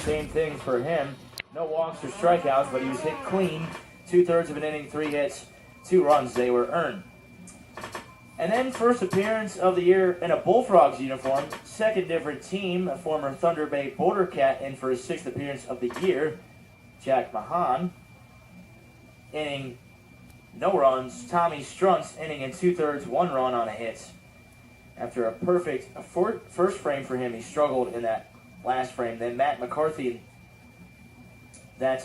same thing for him. No walks or strikeouts, but he was hit clean. 2/3 of an inning, 3 hits, 2 runs. They were earned. And then first appearance of the year in a Bullfrogs uniform. Second different team, a former Thunder Bay Border Cat in for his 6th appearance of the year. Jack Mahan. Inning, no runs. Tommy Struntz, inning and 2/3, 1 run on a hit. After a perfect first frame for him, he struggled in that last frame. Then Matt McCarthy, that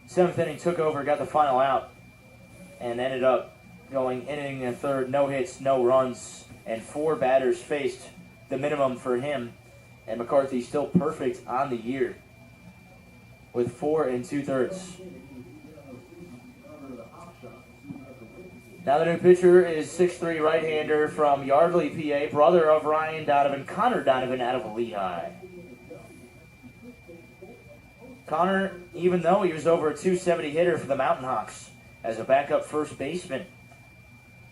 7th inning, took over, got the final out, and ended up going inning and 1/3, no hits, no runs, and 4 batters faced, the minimum for him. And McCarthy still perfect on the year with 4 2/3. Now the new pitcher is 6'3" right-hander from Yardley, PA, brother of Ryan Donovan, Connor Donovan out of Lehigh. Connor, even though he was over a 270 hitter for the Mountain Hawks as a backup first baseman,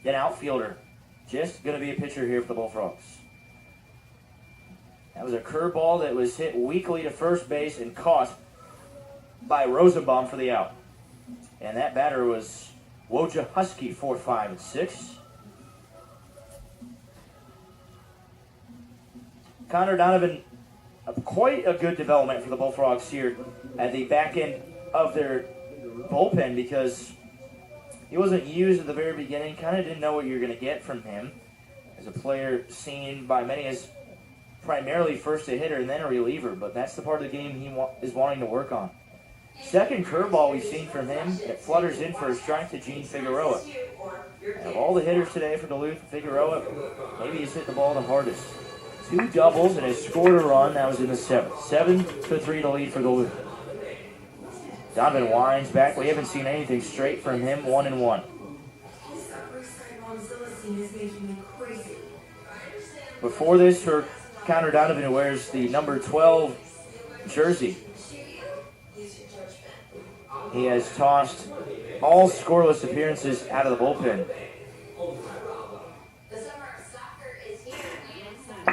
an outfielder, just going to be a pitcher here for the Bullfrogs. That was a curveball that was hit weakly to first base and caught by Rosenbaum for the out. And that batter was Wojciech Husky, 4, 5, and 6. Connor Donovan, quite a good development for the Bullfrogs here at the back end of their bullpen, because he wasn't used at the very beginning. Kind of didn't know what you were going to get from him as a player seen by many as primarily first a hitter and then a reliever, but that's the part of the game he is wanting to work on. Second curveball we've seen from him, it flutters in for a strike to Gene Figueroa. And of all the hitters today for Duluth, Figueroa, maybe he's hit the ball the hardest. 2 doubles and has scored a run. That was in the 7th. 7-3 to lead for Duluth. Donovan winds back. We haven't seen anything straight from him. 1-1. Before this, for Connor Donovan, who wears the number 12 jersey, he has tossed all scoreless appearances out of the bullpen.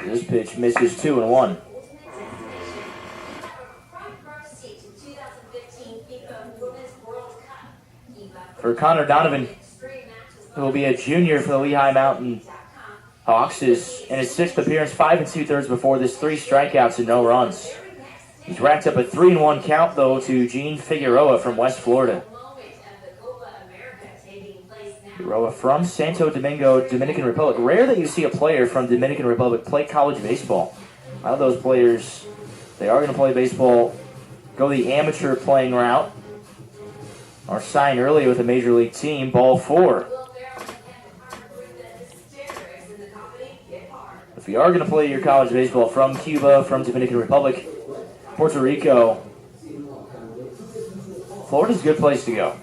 This pitch misses 2-1. For Connor Donovan, who will be a junior for the Lehigh Mountain Hawks, is in his 6th appearance, 5 2/3 before this, 3 strikeouts and no runs. He's racked up a 3-1 count, though, to Gene Figueroa from West Florida. Figueroa from Santo Domingo, Dominican Republic. Rare that you see a player from Dominican Republic play college baseball. A lot of those players, they are going to play baseball, go the amateur playing route, or sign early with a major league team. Ball 4. If you are going to play your college baseball from Cuba, from Dominican Republic, Puerto Rico, Florida's a good place to go.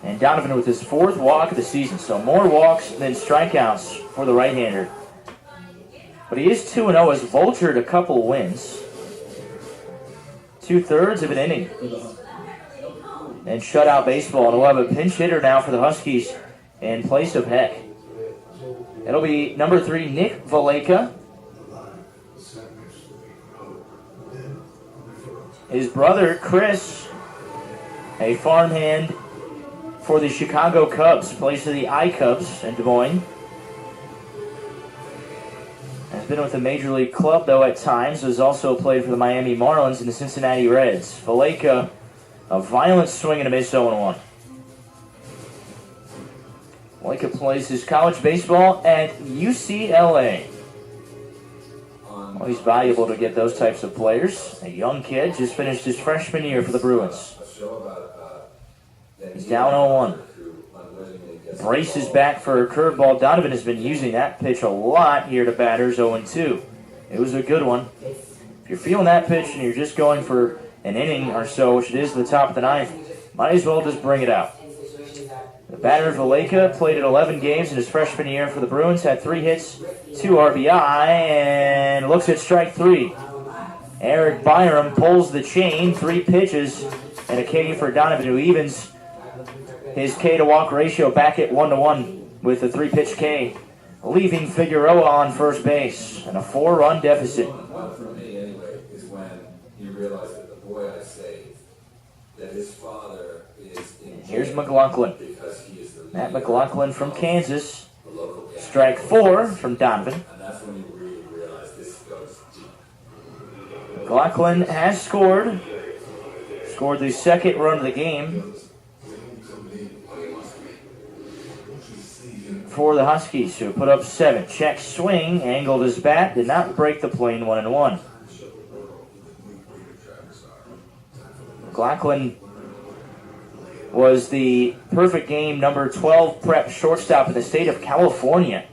And Donovan with his 4th walk of the season, so more walks than strikeouts for the right-hander. But he is 2-0, has vultured a couple wins. 2/3 of an inning. And shutout baseball. And we'll have a pinch hitter now for the Huskies in place of Heck. It'll be number 3, Nick Valeka. His brother, Chris, a farmhand for the Chicago Cubs, plays for the I-Cubs in Des Moines. Has been with a major league club, though, at times. Has also played for the Miami Marlins and the Cincinnati Reds. Valeka, a violent swing and a miss, 0-1. Valeka plays his college baseball at UCLA. Always valuable to get those types of players. A young kid, just finished his freshman year for the Bruins. He's down 0-1. Braces back for a curveball. Donovan has been using that pitch a lot here to batters, 0-2. It was a good one. If you're feeling that pitch and you're just going for an inning or so, which it is the top of the 9th, might as well just bring it out. The batter, Valeka, played in 11 games in his freshman year for the Bruins, had 3 hits, 2 RBI, and looks at strike 3. Eric Byram pulls the chain, 3 pitches, and a K for Donovan, who evens his K to walk ratio back at 1-1 with the 3-pitch K leaving Figueroa on first base and a 4-run deficit. One for me, anyway, is when he realized that the boy I saved, that his father is in jail. Here's McLaughlin. Because he is the Matt McLaughlin from Kansas. the local gang. Strike 4 from Donovan. And that's when you really realize this goes deep. McLaughlin has scored. Scored the second run of the game for the Huskies, who put up 7. Check swing, angled his bat, did not break the plane 1-1. McLaughlin was the perfect game number 12 prep shortstop in the state of California.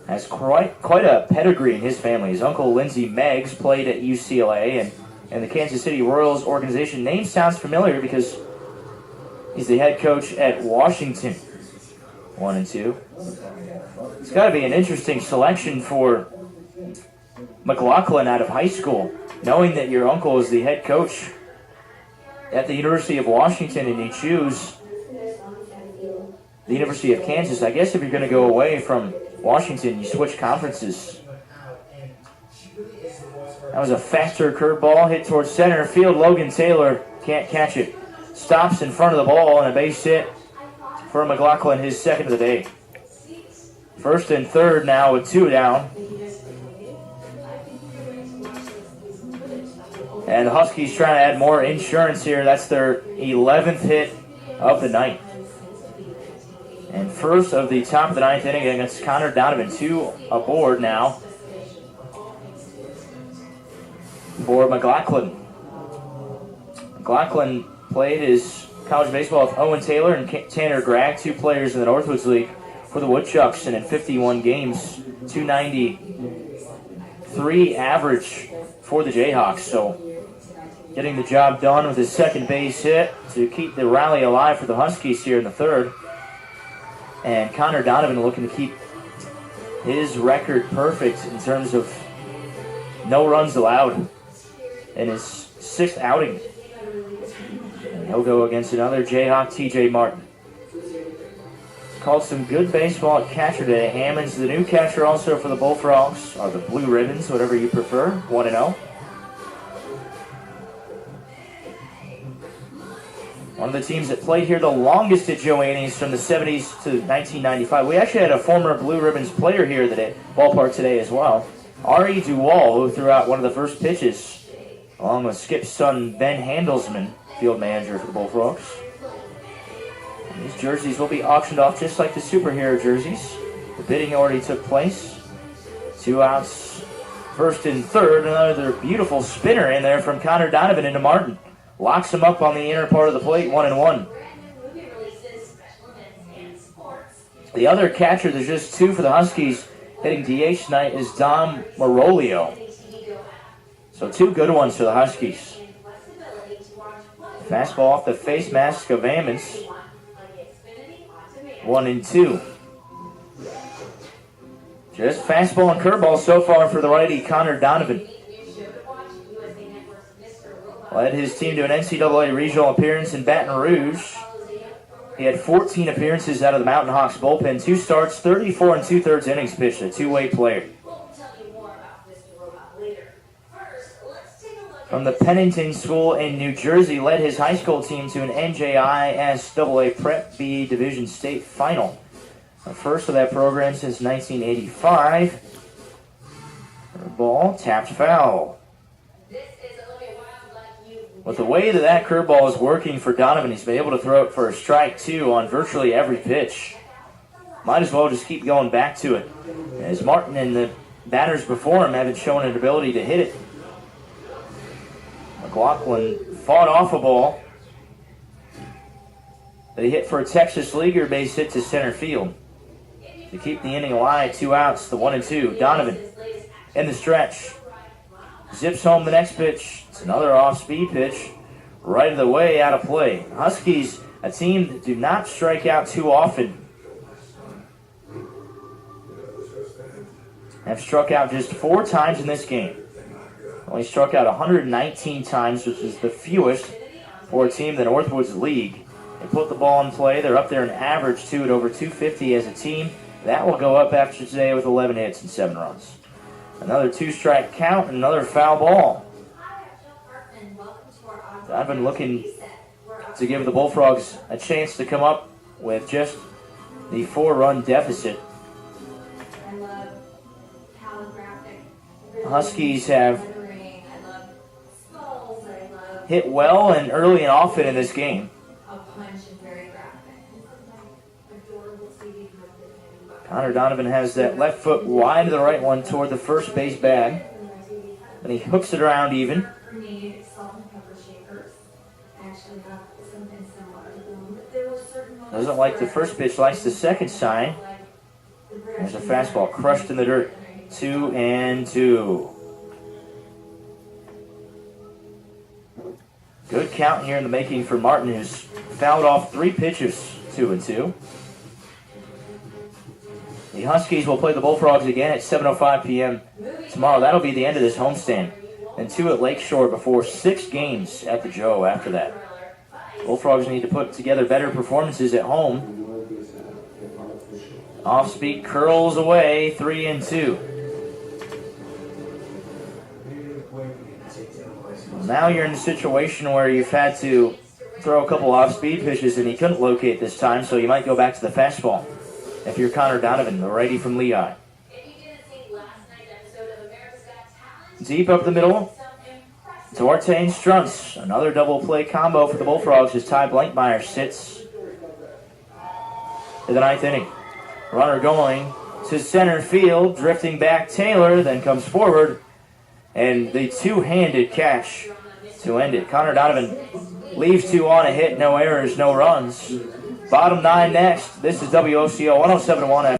Has quite a pedigree in his family. His uncle Lindsey Meggs played at UCLA, and the Kansas City Royals organization. Name sounds familiar because he's the head coach at Washington. 1-2. It's got to be an interesting selection for McLaughlin out of high school, knowing that your uncle is the head coach at the University of Washington and you choose the University of Kansas. I guess if you're going to go away from Washington, you switch conferences. That was a faster curveball hit towards center field. Logan Taylor can't catch it. Stops in front of the ball and a base hit for McLaughlin, his second of the day. First and third now with 2 down. And the Huskies trying to add more insurance here. That's their 11th hit of the night. And first of the top of the 9th inning against Connor Donovan. 2 aboard now for McLaughlin. McLaughlin played his college baseball with Owen Taylor and Tanner Gregg, 2 players in the Northwoods League for the Woodchucks, and in 51 games, 293 average for the Jayhawks. So getting the job done with his second base hit to keep the rally alive for the Huskies here in the third. And Connor Donovan looking to keep his record perfect in terms of no runs allowed in his 6th outing. And he'll go against another Jayhawk, TJ Martin. Called some good baseball at catcher today. Hammond's the new catcher also for the Bullfrogs, or the Blue Ribbons, whatever you prefer, 1-0. One of the teams that played here the longest at Joe Annie's from the 70s to 1995. We actually had a former Blue Ribbons player here at ballpark today as well. Ari Duwall, who threw out one of the first pitches, along with Skip's son, Ben Handelsman, field manager for the Bullfrogs. And these jerseys will be auctioned off just like the superhero jerseys. The bidding already took place. 2 outs, first and third. Another beautiful spinner in there from Connor Donovan into Martin. Locks him up on the inner part of the plate, 1-1. The other catcher, there's just 2 for the Huskies hitting DH tonight, is Dom Marolio. So 2 good ones for the Huskies. Fastball off the face mask of Ammons. 1-2. Just fastball and curveball so far for the righty Connor Donovan. Led his team to an NCAA regional appearance in Baton Rouge. He had 14 appearances out of the Mountain Hawks bullpen, 2 starts, 34 2/3 innings pitched, a 2-way player. From the Pennington School in New Jersey, led his high school team to an NJISAA Prep B Division State Final. The first of that program since 1985. Ball tapped foul. With the way that curveball is working for Donovan, he's been able to throw it for a strike 2 on virtually every pitch. Might as well just keep going back to it, as Martin and the batters before him haven't shown an ability to hit it. McLaughlin fought off a ball that he hit for a Texas Leaguer base hit to center field to keep the inning alive. 2 outs, the 1-2. Donovan in the stretch. Zips home the next pitch. It's another off-speed pitch. Right of the way, out of play. Huskies, a team that do not strike out too often, have struck out just 4 times in this game. Only struck out 119 times, which is the fewest for a team in the Northwoods League. They put the ball in play. They're up there in average, too, at over 250 as a team. That will go up after today with 11 hits and 7 runs. Another 2-strike count and another foul ball. Donovan looking to give the Bullfrogs a chance to come up with just the 4-run deficit. Huskies have hit well and early and often in this game. Connor Donovan has that left foot wide to the right one toward the first base bag. And he hooks it around even. Doesn't like the first pitch, likes the second sign. There's a fastball crushed in the dirt. 2-2. Good count here in the making for Martin, who's fouled off 3 pitches. 2-2. The Huskies will play the Bullfrogs again at 7:05 p.m. tomorrow. That'll be the end of this homestand. And 2 at Lakeshore before 6 games at the Joe after that. Bullfrogs need to put together better performances at home. Off-speed curls away, 3-2. Well, now you're in a situation where you've had to throw a couple off-speed pitches and he couldn't locate this time, so you might go back to the fastball. If you're Connor Donovan, the righty from Lehigh. Deep up the middle. Duarte and Strunz. Another double play combo for the Bullfrogs as Ty Blankmeyer sits in the 9th inning. Runner going to center field, drifting back Taylor, then comes forward, and the 2-handed catch to end it. Connor Donovan leaves 2 on a hit, no errors, no runs. Bottom 9 next. This is WOCO 107.1 FM.